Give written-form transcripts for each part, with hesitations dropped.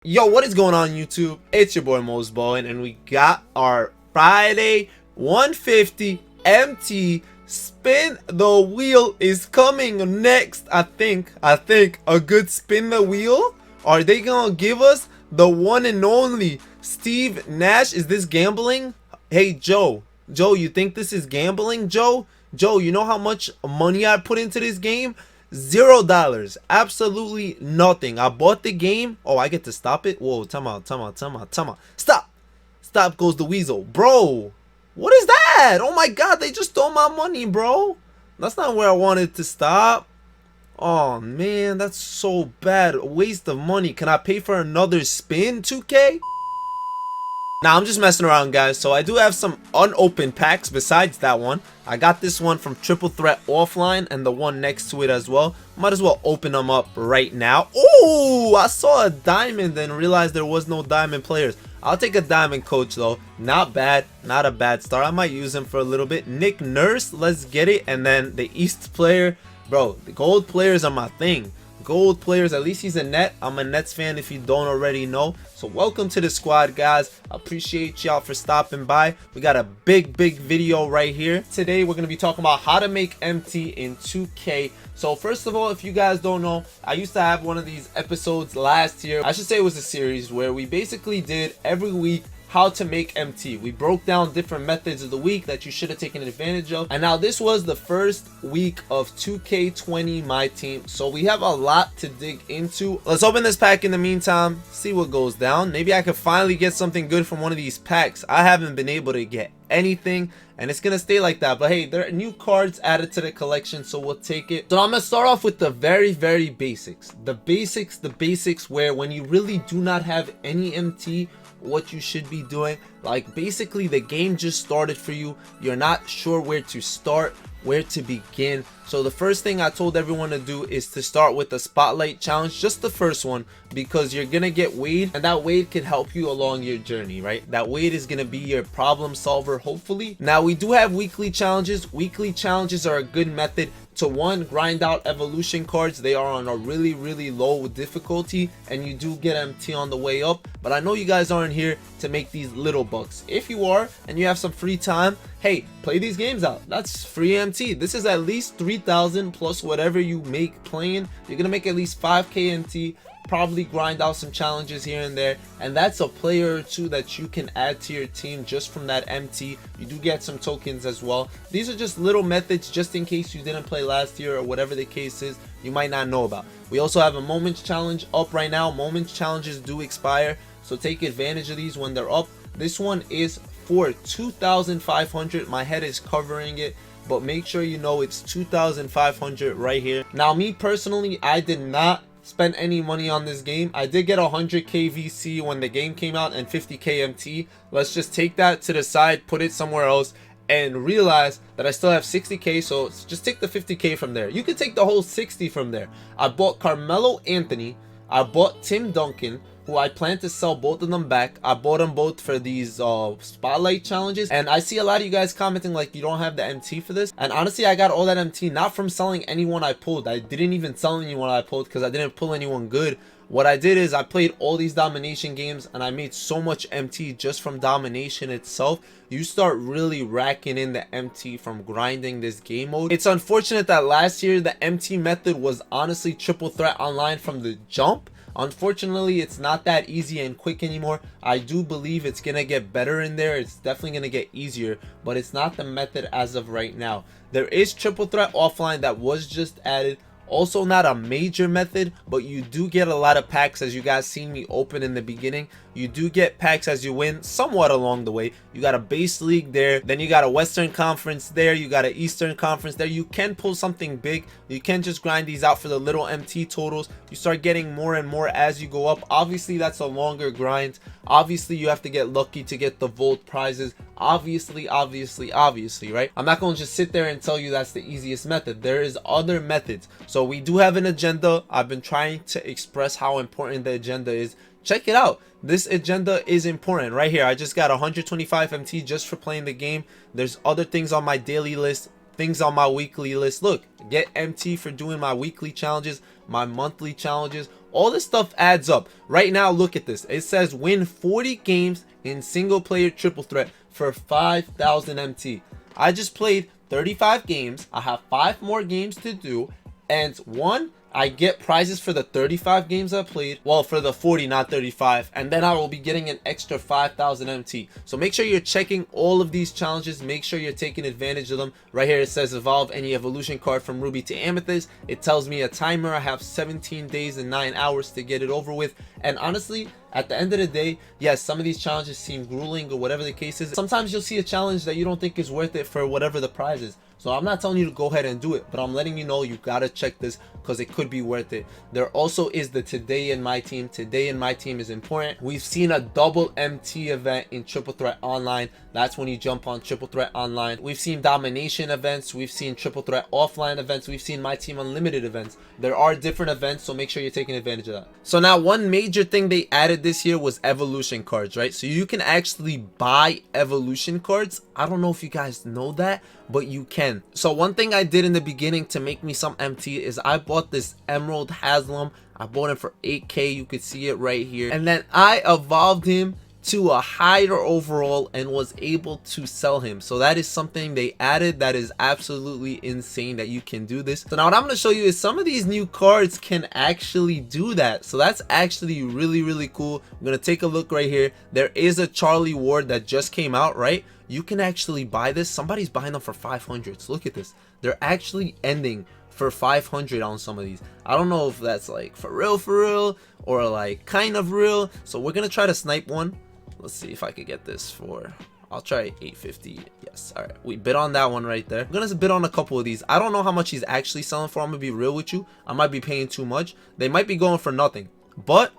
Yo, what is going on YouTube? It's your boy Mosballin, and we got our Friday 150 MT spin the wheel is coming next. I think a good spin the wheel. Are they gonna give us the one and only Steve Nash? Is this gambling? Hey Joe, you think this is gambling? Joe, you know how much money I put into this game? $0, absolutely nothing. I bought the game. Oh, I get to stop it. Whoa, time out. Stop goes the weasel, bro. What is that? Oh my god, they just stole my money, bro. That's not where I wanted to stop. Oh man, that's so bad. A waste of money. Can I pay for another spin? 2K? Now I'm just messing around, guys. So I do have some unopened packs besides that one. I got this one from Triple Threat Offline and the one next to it as well. Might as well open them up right now. Oh, I saw a diamond and realized there was no diamond players. I'll take a diamond coach though. Not bad, not a bad start. I might use him for a little bit. Nick Nurse, let's get it. And then the East player, bro, the gold players are my thing. Gold players, at least he's a net. I'm a Nets fan if you don't already know. So welcome to the squad, guys. I appreciate y'all for stopping by. We got a big video right here. Today we're going to be talking about how to make MT in 2K. So first of all, if you guys don't know, I used to have one of these episodes last year. I should say it was a series where we basically did every week how to make MT. We broke down different methods of the week that you should have taken advantage of. And now this was the first week of 2K20 MyTeam. So we have a lot to dig into. Let's open this pack in the meantime, see what goes down. Maybe I could finally get something good from one of these packs. I haven't been able to get anything, and it's gonna stay like that. But hey, there are new cards added to the collection, so we'll take it. So I'm gonna start off with the very basics. The basics where when you really do not have any MT, what you should be doing. Like basically the game just started for you, you're not sure where to start, where to begin. So the first thing I told everyone to do is to start with the spotlight challenge, just the first one, because you're gonna get weighed, and that weight can help you along your journey, right? That weight is gonna be your problem solver, hopefully. Now we do have weekly challenges. Weekly challenges are a good method to one, grind out evolution cards. They are on a really low difficulty, and you do get MT on the way up. But I know you guys aren't here to make these little bucks. If you are and you have some free time, hey, play these games out. That's free MT. This is at least 3,000 plus whatever you make playing. You're gonna make at least 5K MT, probably grind out some challenges here and there, and that's a player or two that you can add to your team just from that MT. You do get some tokens as well. These are just little methods just in case you didn't play last year or whatever the case is, you might not know about. We also have a moments challenge up right now. Moments challenges do expire, so take advantage of these when they're up. This one is for 2,500. My head is covering it, but make sure you know it's 2,500 right here. Now me personally, I did not spend any money on this game. I did get 100k VC when the game came out and 50k MT. Let's just take that to the side, put it somewhere else, and realize that I still have 60k. So just take the 50k from there. You could take the whole 60 from there. I bought Carmelo Anthony, I bought Tim Duncan, who I plan to sell both of them back. I bought them both for these spotlight challenges, and I see a lot of you guys commenting like you don't have the MT for this. And honestly, I got all that MT not from selling anyone I pulled. I didn't even sell anyone I pulled because I didn't pull anyone good. What I did is I played all these domination games and I made so much MT just from domination itself. You start really racking in the MT from grinding this game mode. It's unfortunate that last year the MT method was honestly triple threat online from the jump. Unfortunately, it's not that easy and quick anymore. I do believe it's gonna get better in there. It's definitely gonna get easier, but it's not the method as of right now. There is triple threat offline that was just added. Also not a major method, but you do get a lot of packs, as you guys seen me open in the beginning. You do get packs as you win somewhat along the way. You got a base league there, then you got a Western Conference there, you got an Eastern Conference there. You can pull something big. You can just grind these out for the little MT totals. You start getting more and more as you go up. Obviously that's a longer grind. Obviously you have to get lucky to get the Volt prizes. Obviously, right? I'm not going to just sit there and tell you that's the easiest method. There is other methods. So we do have an agenda. I've been trying to express how important the agenda is. Check it out. This agenda is important right here. I just got 125 MT just for playing the game. There's other things on my daily list, things on my weekly list. Look, get MT for doing my weekly challenges, my monthly challenges. All this stuff adds up. Right now, look at this. It says win 40 games in single player triple threat for 5,000 MT. I just played 35 games. I have 5 more games to do. And one, I get prizes for the 35 games I played. Well, for the 40, not 35. And then I will be getting an extra 5,000 MT. So make sure you're checking all of these challenges. Make sure you're taking advantage of them. Right here it says evolve any evolution card from Ruby to Amethyst. It tells me a timer. I have 17 days and 9 hours to get it over with. And honestly, at the end of the day, yes, some of these challenges seem grueling or whatever the case is. Sometimes you'll see a challenge that you don't think is worth it for whatever the prize is. So I'm not telling you to go ahead and do it, but I'm letting you know you gotta check this because it could be worth it. There also is the Today in My Team. Today in My Team is important. We've seen a double MT event in Triple Threat Online. That's when you jump on Triple Threat Online. We've seen domination events. We've seen Triple Threat offline events. We've seen My Team Unlimited events. There are different events, so make sure you're taking advantage of that. So now one major thing they added this year was evolution cards, right? So you can actually buy evolution cards. I don't know if you guys know that, but you can. So one thing I did in the beginning to make me some MT is I bought this Emerald Haslam. I bought him for 8K. You could see it right here. And then I evolved him to a higher overall and was able to sell him. So that is something they added that is absolutely insane that you can do this. So now what I'm going to show you is some of these new cards can actually do that. So that's actually really cool. I'm going to take a look right here. There is a Charlie Ward that just came out, right? You can actually buy this. Somebody's buying them for 500. So look at this. They're actually ending for 500 on some of these. I don't know if that's like for real or like kind of real. So we're going to try to snipe one. Let's see if I could get this for, I'll try 850. Yes. All right. We bid on that one right there. I'm going to bid on a couple of these. I don't know how much he's actually selling for. I'm going to be real with you. I might be paying too much. They might be going for nothing. But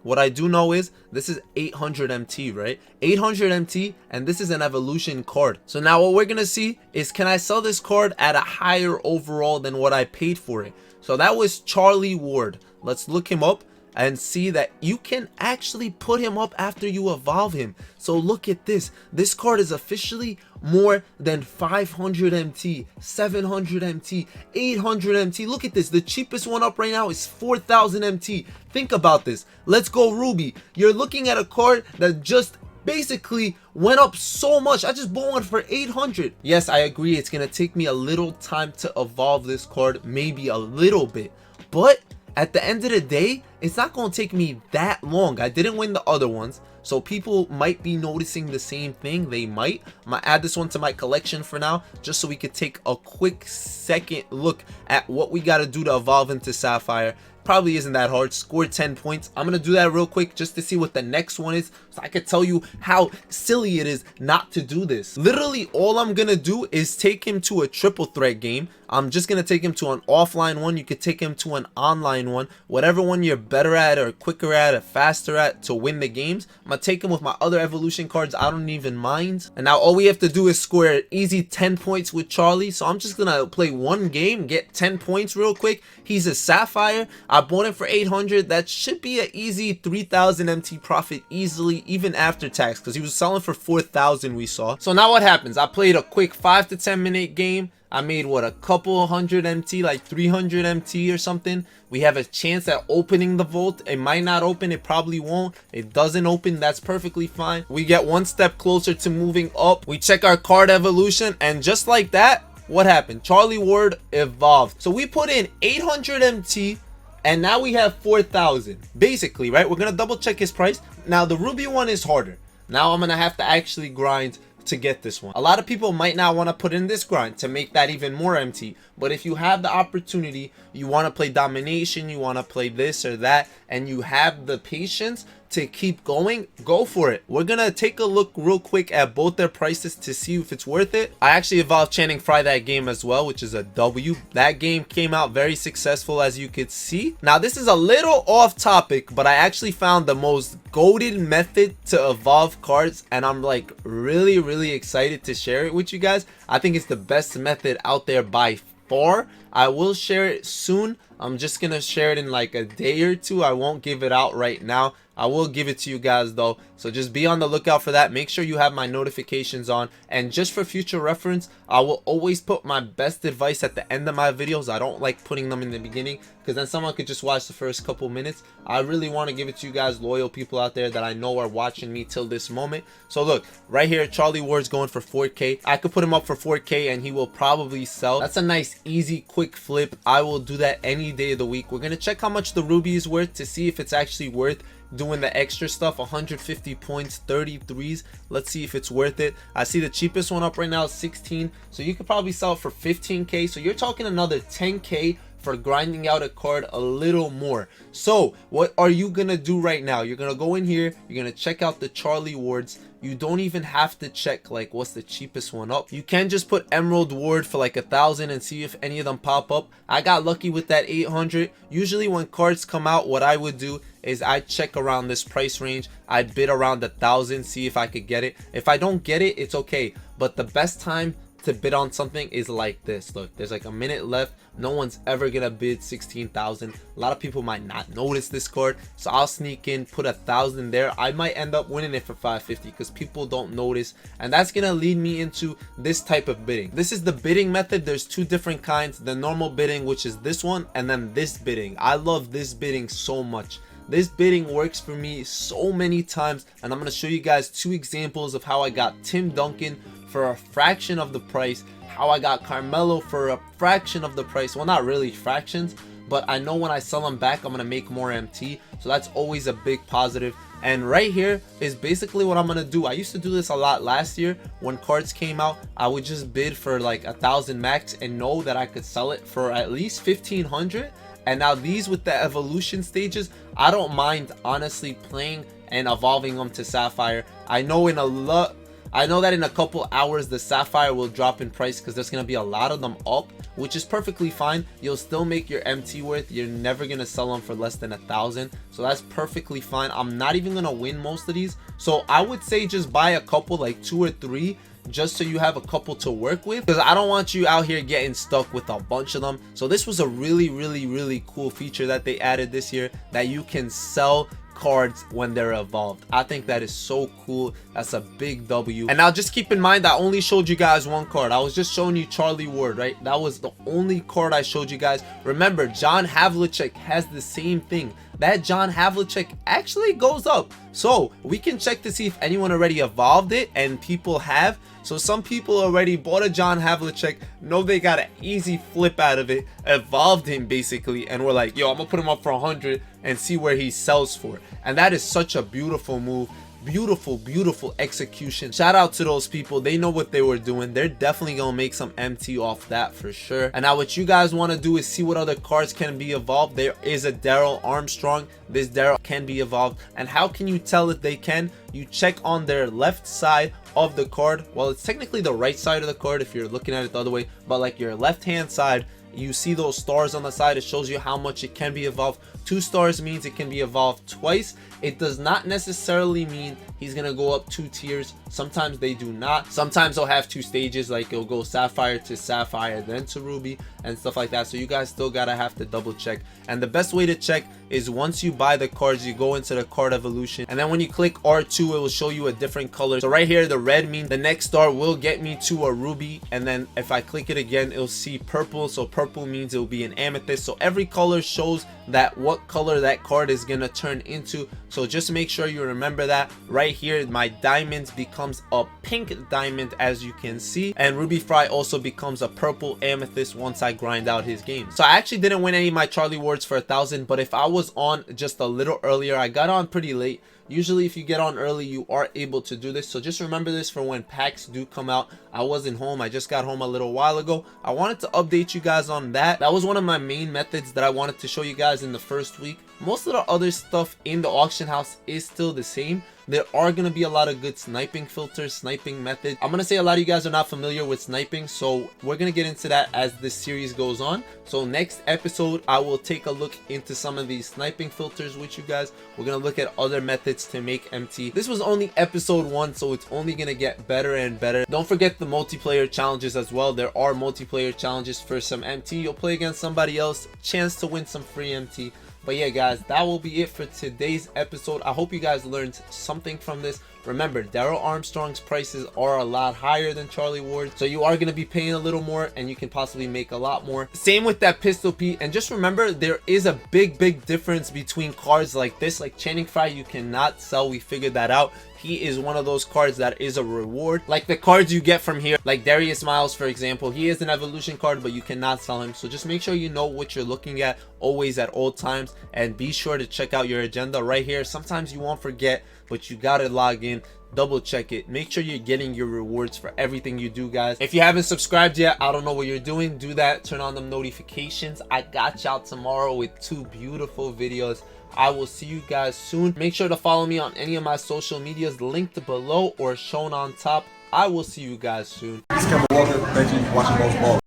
what I do know is this is 800 MT, right? 800 MT, and this is an evolution card. So now what we're going to see is, can I sell this card at a higher overall than what I paid for it? So that was Charlie Ward. Let's look him up and see that you can actually put him up after you evolve him. So look at this. This card is officially more than 500 MT, 700 MT, 800 MT. Look at this. The cheapest one up right now is 4,000 MT. Think about this. Let's go Ruby. You're looking at a card that just basically went up so much. I just bought one for 800. Yes, I agree. It's going to take me a little time to evolve this card, maybe a little bit. But at the end of the day, it's not going to take me that long. I didn't win the other ones, so people might be noticing the same thing. They might. I'm going to add this one to my collection for now, just so we could take a quick second look at what we got to do to evolve into Sapphire. Probably isn't that hard. Score 10 points. I'm gonna do that real quick just to see what the next one is, so I could tell you how silly it is not to do this. Literally all I'm gonna do is take him to a triple threat game. I'm just gonna take him to an offline one. You could take him to an online one, whatever one you're better at or quicker at or faster at to win the games. I'm gonna take him with my other evolution cards. I don't even mind. And now all we have to do is score an easy 10 points with Charlie. So I'm just gonna play one game, get 10 points real quick. He's a Sapphire. I bought him for 800. That should be an easy 3,000 MT profit easily, even after tax, because he was selling for 4,000 we saw. So now what happens? I played a quick 5 to 10 minute game. I made what, a couple hundred MT, like 300 MT or something. We have a chance at opening the vault. It might not open. It probably won't. It doesn't open. That's perfectly fine. We get one step closer to moving up. We check our card evolution, and just like that, what happened? Charlie Ward evolved. So we put in 800 MT, and now we have 4,000 basically, right? We're gonna double check his price. Now the Ruby one is harder. Now I'm gonna have to actually grind to get this one. A lot of people might not want to put in this grind to make that even more MT, but if you have the opportunity, you want to play domination, you want to play this or that, and you have the patience to keep going, go for it. We're gonna take a look real quick at both their prices to see if it's worth it. I actually evolved Channing Frye that game as well, which is a W. That game came out very successful, as you could see. Now this is a little off topic, but I actually found the most goated method to evolve cards, and I'm like really excited to share it with you guys. I think it's the best method out there by far. I will share it soon. I'm just gonna share it in like a day or two. I won't give it out right now. I will give it to you guys though, so just be on the lookout for that. Make sure you have my notifications on, and just for future reference, I will always put my best advice at the end of my videos. I don't like putting them in the beginning because then someone could just watch the first couple minutes. I really want to give it to you guys, loyal people out there that I know are watching me till this moment. So look, right here, Charlie Ward's going for 4K. I could put him up for 4K and he will probably sell. That's a nice, easy, quick flip. I will do that any day of the week. We're gonna check how much the ruby is worth to see if it's actually worth doing the extra stuff. 150 points, 33s. Let's see if it's worth it. I see the cheapest one up right now is 16, so you could probably sell it for 15k. So you're talking another 10k for grinding out a card a little more. So what are you gonna do right now? You're gonna go in here, you're gonna check out the Charlie Wards. You don't even have to check like what's the cheapest one up. You can just put Emerald Ward for like 1,000 and see if any of them pop up. I got lucky with that 800. Usually when cards come out, what I would do is I check around this price range. I'd bid around 1,000, see if I could get it. If I don't get it, it's okay, but the best time to bid on something is like this. Look, there's like a minute left. No one's ever gonna bid 16,000. A lot of people might not notice this card, so I'll sneak in, put 1,000 there. I might end up winning it for 550 because people don't notice, and that's gonna lead me into this type of bidding. This is the bidding method. There's two different kinds: the normal bidding, which is this one, and then this bidding. I love this bidding so much. This bidding works for me so many times, and I'm going to show you guys two examples of how I got Tim Duncan for a fraction of the price, how I got Carmelo for a fraction of the price. Well, not really fractions, but I know when I sell them back, I'm going to make more MT, so that's always a big positive. And right here is basically what I'm going to do. I used to do this a lot last year. When cards came out, I would just bid for like 1,000 max and know that I could sell it for at least 1,500. And now these with the evolution stages, I don't mind honestly playing and evolving them to Sapphire. I know that in a couple hours the Sapphire will drop in price because there's gonna be a lot of them up, which is perfectly fine. You'll still make your MT worth. You're never gonna sell them for less than 1,000, so that's perfectly fine. I'm not even gonna win most of these, so I would say just buy a couple, like 2 or 3, just so you have a couple to work with, because I don't want you out here getting stuck with a bunch of them. So this was a really cool feature that they added this year, that you can sell cards when they're evolved. I think that is so cool. That's a big W. And now just keep in mind, I only showed you guys one card. I was just showing you Charlie Ward, right? That was the only card I showed you guys. Remember, John Havlicek has the same thing. That John Havlicek actually goes up, so we can check to see if anyone already evolved it, and people have. So some people already bought a John Havlicek, know they got an easy flip out of it, evolved him basically, and we're like, yo, I'm gonna put him up for 100 and see where he sells for. And that is such a beautiful move. Beautiful execution. Shout out to those people. They know what they were doing. They're definitely gonna make some MT off that for sure. And now what you guys want to do is see what other cards can be evolved. There is a Daryl Armstrong. This Daryl can be evolved. And how can you tell if they can? You check on their left side of the card. Well, it's technically the right side of the card if you're looking at it the other way, but like your left hand side, you see those stars on the side. It shows you how much it can be evolved. 2 stars means it can be evolved twice. It does not necessarily mean he's gonna go up 2 tiers. Sometimes they do not. Sometimes they'll have 2 stages, like it'll go Sapphire to Sapphire, then to Ruby and stuff like that. So you guys still gotta have to double check. And the best way to check is once you buy the cards, you go into the card evolution, and then when you click R2, it will show you a different color. So right here, the red means the next star will get me to a ruby, and then if I click it again, it'll see purple. So purple means it will be an amethyst. So every color shows that what color that card is gonna turn into. So just make sure you remember that. Right here, my diamonds becomes a pink diamond, as you can see, and Ruby Fry also becomes a purple amethyst once I grind out his game. So I actually didn't win any of my Charlie Wards for 1,000, but if I was on just a little earlier, I got on pretty late. Usually if you get on early, you are able to do this. So just remember this for when packs do come out. I wasn't home. I just got home a little while ago. I wanted to update you guys on that. That was one of my main methods that I wanted to show you guys in the first week. most of the other stuff in the auction house is still the same. There are going to be a lot of good sniping filters, sniping methods. I'm going to say a lot of you guys are not familiar with sniping, so we're going to get into that as this series goes on. So next episode, I will take a look into some of these sniping filters with you guys. We're going to look at other methods to make MT. This was only episode 1, so it's only going to get better and better. Don't forget the multiplayer challenges as well. There are multiplayer challenges for some MT. You'll play against somebody else, chance to win some free MT. But yeah, guys, that will be it for today's episode. I hope you guys learned something from this. Remember, Daryl Armstrong's prices are a lot higher than Charlie Ward, so you are going to be paying a little more and you can possibly make a lot more. Same with that Pistol Pete. And just remember, there is a big difference between cards like this. Like Channing Frye, you cannot sell. We figured that out. He is one of those cards that is a reward. Like the cards you get from here, like Darius Miles, for example, he is an evolution card, but you cannot sell him. So just make sure you know what you're looking at always at all times, and be sure to check out your agenda right here. Sometimes you won't forget, but you gotta log in, double check it, make sure you're getting your rewards for everything you do, guys. If you haven't subscribed yet, I don't know what you're doing. Do that, turn on them notifications. I got y'all tomorrow with 2 beautiful videos. I will see you guys soon. Make sure to follow me on any of my social medias linked below or shown on top. I will see you guys soon. Thank you for watching Mosballin.